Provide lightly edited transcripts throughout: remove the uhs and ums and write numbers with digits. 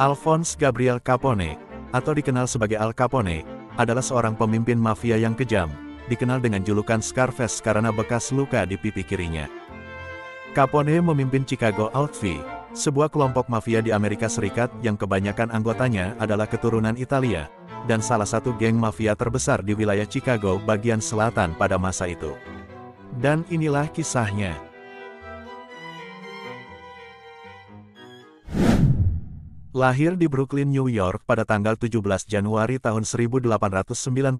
Alphonse Gabriel Capone, atau dikenal sebagai Al Capone, adalah seorang pemimpin mafia yang kejam, dikenal dengan julukan Scarface karena bekas luka di pipi kirinya. Capone memimpin Chicago Outfit, sebuah kelompok mafia di Amerika Serikat yang kebanyakan anggotanya adalah keturunan Italia, dan salah satu geng mafia terbesar di wilayah Chicago bagian selatan pada masa itu. Dan inilah kisahnya. Lahir di Brooklyn, New York pada tanggal 17 Januari tahun 1899,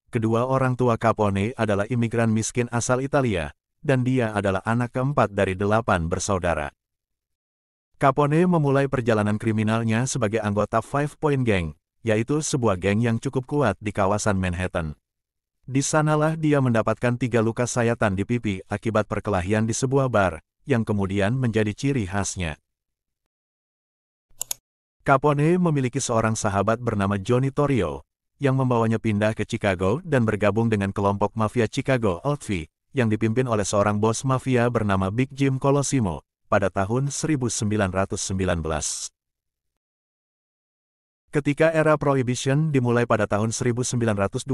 kedua orang tua Capone adalah imigran miskin asal Italia, dan dia adalah anak keempat dari 8 bersaudara. Capone memulai perjalanan kriminalnya sebagai anggota Five Point Gang, yaitu sebuah geng yang cukup kuat di kawasan Manhattan. Di sanalah dia mendapatkan 3 luka sayatan di pipi akibat perkelahian di sebuah bar, yang kemudian menjadi ciri khasnya. Capone memiliki seorang sahabat bernama Johnny Torrio, yang membawanya pindah ke Chicago dan bergabung dengan kelompok mafia Chicago Outfit, yang dipimpin oleh seorang bos mafia bernama Big Jim Colosimo, pada tahun 1919. Ketika era Prohibition dimulai pada tahun 1920,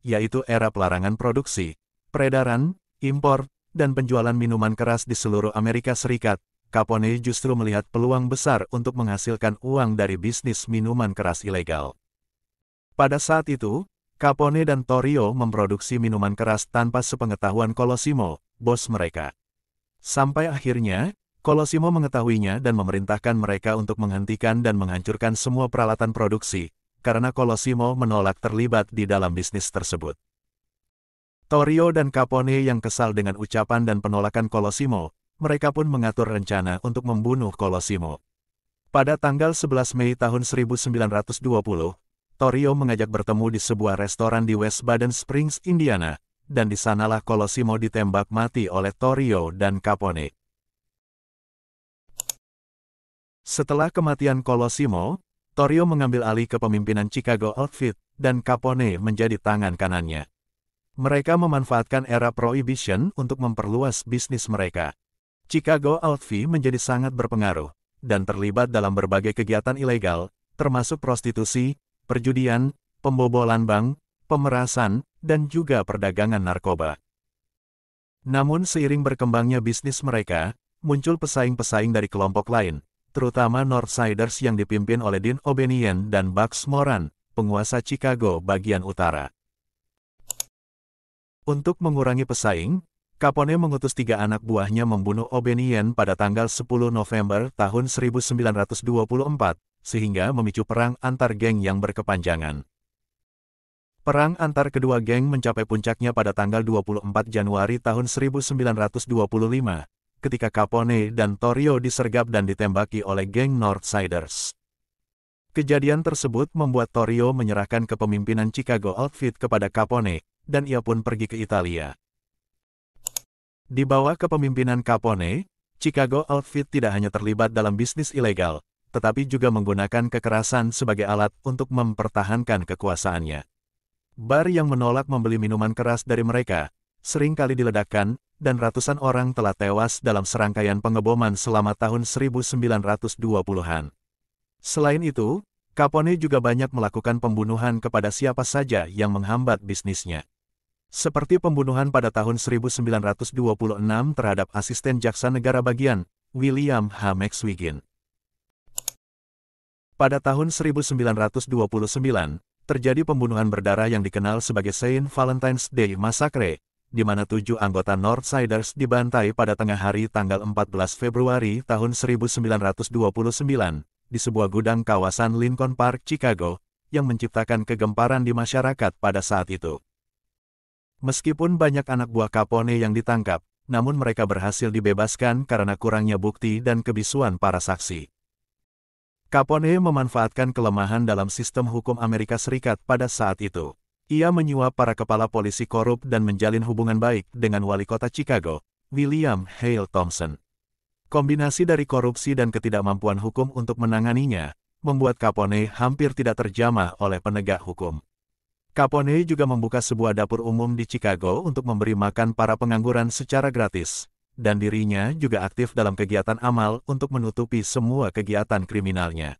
yaitu era pelarangan produksi, peredaran, impor, dan penjualan minuman keras di seluruh Amerika Serikat, Capone justru melihat peluang besar untuk menghasilkan uang dari bisnis minuman keras ilegal. Pada saat itu, Capone dan Torrio memproduksi minuman keras tanpa sepengetahuan Colosimo, bos mereka. Sampai akhirnya, Colosimo mengetahuinya dan memerintahkan mereka untuk menghentikan dan menghancurkan semua peralatan produksi, karena Colosimo menolak terlibat di dalam bisnis tersebut. Torrio dan Capone yang kesal dengan ucapan dan penolakan Colosimo, mereka pun mengatur rencana untuk membunuh Colosimo. Pada tanggal 11 Mei tahun 1920, Torrio mengajak bertemu di sebuah restoran di West Baden Springs, Indiana, dan di sanalah Colosimo ditembak mati oleh Torrio dan Capone. Setelah kematian Colosimo, Torrio mengambil alih kepemimpinan Chicago Outfit, dan Capone menjadi tangan kanannya. Mereka memanfaatkan era Prohibition untuk memperluas bisnis mereka. Chicago Outfit menjadi sangat berpengaruh, dan terlibat dalam berbagai kegiatan ilegal, termasuk prostitusi, perjudian, pembobolan bank, pemerasan, dan juga perdagangan narkoba. Namun seiring berkembangnya bisnis mereka, muncul pesaing-pesaing dari kelompok lain, terutama Northsiders yang dipimpin oleh Dean O'Banion dan Bugs Moran, penguasa Chicago bagian utara. Untuk mengurangi pesaing, Capone mengutus 3 anak buahnya membunuh O'Banion pada tanggal 10 November tahun 1924, sehingga memicu perang antar geng yang berkepanjangan. Perang antar kedua geng mencapai puncaknya pada tanggal 24 Januari tahun 1925, ketika Capone dan Torrio disergap dan ditembaki oleh geng Northsiders. Kejadian tersebut membuat Torrio menyerahkan kepemimpinan Chicago Outfit kepada Capone, dan ia pun pergi ke Italia. Di bawah kepemimpinan Capone, Chicago Outfit tidak hanya terlibat dalam bisnis ilegal, tetapi juga menggunakan kekerasan sebagai alat untuk mempertahankan kekuasaannya. Bar yang menolak membeli minuman keras dari mereka, sering kali diledakkan, dan ratusan orang telah tewas dalam serangkaian pengeboman selama tahun 1920-an. Selain itu, Capone juga banyak melakukan pembunuhan kepada siapa saja yang menghambat bisnisnya. Seperti pembunuhan pada tahun 1926 terhadap asisten jaksa negara bagian, William H. McSwigin. Pada tahun 1929, terjadi pembunuhan berdarah yang dikenal sebagai Saint Valentine's Day Massacre, di mana 7 anggota Northsiders dibantai pada tengah hari tanggal 14 Februari tahun 1929, di sebuah gudang kawasan Lincoln Park, Chicago, yang menciptakan kegemparan di masyarakat pada saat itu. Meskipun banyak anak buah Capone yang ditangkap, namun mereka berhasil dibebaskan karena kurangnya bukti dan kebisuan para saksi. Capone memanfaatkan kelemahan dalam sistem hukum Amerika Serikat pada saat itu. Ia menyuap para kepala polisi korup dan menjalin hubungan baik dengan wali kota Chicago, William Hale Thompson. Kombinasi dari korupsi dan ketidakmampuan hukum untuk menanganinya, membuat Capone hampir tidak terjamah oleh penegak hukum. Capone juga membuka sebuah dapur umum di Chicago untuk memberi makan para pengangguran secara gratis, dan dirinya juga aktif dalam kegiatan amal untuk menutupi semua kegiatan kriminalnya.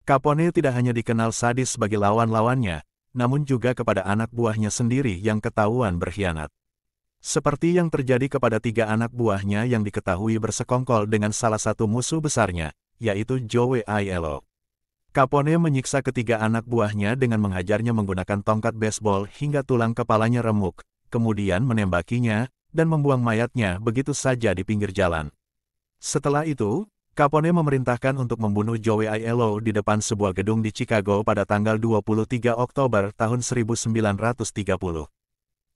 Capone tidak hanya dikenal sadis bagi lawan-lawannya, namun juga kepada anak buahnya sendiri yang ketahuan berkhianat. Seperti yang terjadi kepada 3 anak buahnya yang diketahui bersekongkol dengan salah satu musuh besarnya, yaitu Joe Aiello. Capone menyiksa ketiga anak buahnya dengan menghajarnya menggunakan tongkat baseball hingga tulang kepalanya remuk, kemudian menembakinya, dan membuang mayatnya begitu saja di pinggir jalan. Setelah itu, Capone memerintahkan untuk membunuh Joe Aiello di depan sebuah gedung di Chicago pada tanggal 23 Oktober tahun 1930.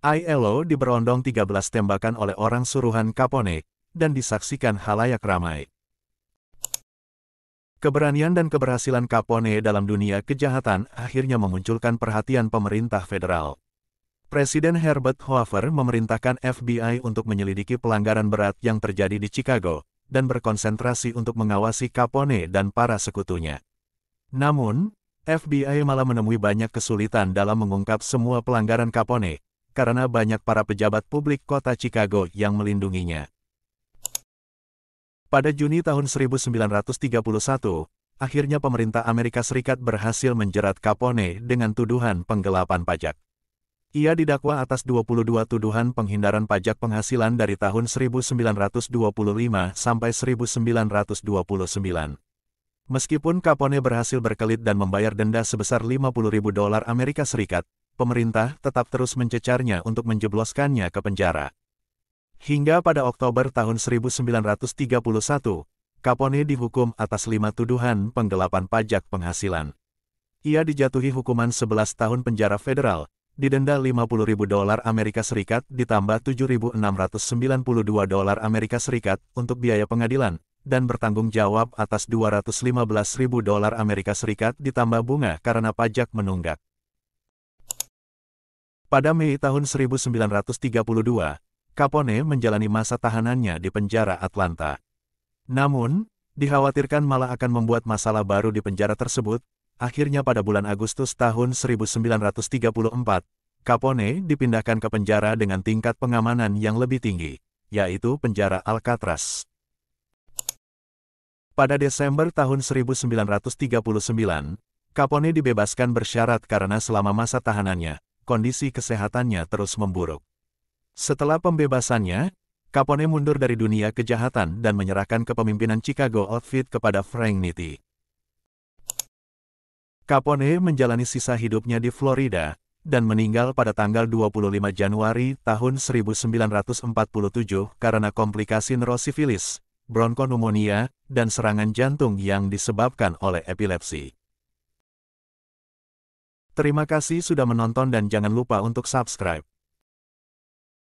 Aiello diberondong 13 tembakan oleh orang suruhan Capone, dan disaksikan halayak ramai. Keberanian dan keberhasilan Capone dalam dunia kejahatan akhirnya memunculkan perhatian pemerintah federal. Presiden Herbert Hoover memerintahkan FBI untuk menyelidiki pelanggaran berat yang terjadi di Chicago, dan berkonsentrasi untuk mengawasi Capone dan para sekutunya. Namun, FBI malah menemui banyak kesulitan dalam mengungkap semua pelanggaran Capone, karena banyak para pejabat publik kota Chicago yang melindunginya. Pada Juni tahun 1931, akhirnya pemerintah Amerika Serikat berhasil menjerat Capone dengan tuduhan penggelapan pajak. Ia didakwa atas 22 tuduhan penghindaran pajak penghasilan dari tahun 1925 sampai 1929. Meskipun Capone berhasil berkelit dan membayar denda sebesar $50.000 Amerika Serikat, pemerintah tetap terus mencecarnya untuk menjebloskannya ke penjara. Hingga pada Oktober tahun 1931, Capone dihukum atas 5 tuduhan penggelapan pajak penghasilan. Ia dijatuhi hukuman 11 tahun penjara federal, didenda $50.000 Amerika Serikat ditambah $7.692 Amerika Serikat untuk biaya pengadilan, dan bertanggung jawab atas $215.000 Amerika Serikat ditambah bunga karena pajak menunggak. Pada Mei tahun 1932, Capone menjalani masa tahanannya di penjara Atlanta. Namun, dikhawatirkan malah akan membuat masalah baru di penjara tersebut. Akhirnya pada bulan Agustus tahun 1934, Capone dipindahkan ke penjara dengan tingkat pengamanan yang lebih tinggi, yaitu penjara Alcatraz. Pada Desember tahun 1939, Capone dibebaskan bersyarat karena selama masa tahanannya, kondisi kesehatannya terus memburuk. Setelah pembebasannya, Capone mundur dari dunia kejahatan dan menyerahkan kepemimpinan Chicago Outfit kepada Frank Nitti. Capone menjalani sisa hidupnya di Florida, dan meninggal pada tanggal 25 Januari tahun 1947 karena komplikasi neurosifilis, bronkoneumonia, dan serangan jantung yang disebabkan oleh epilepsi. Terima kasih sudah menonton dan jangan lupa untuk subscribe.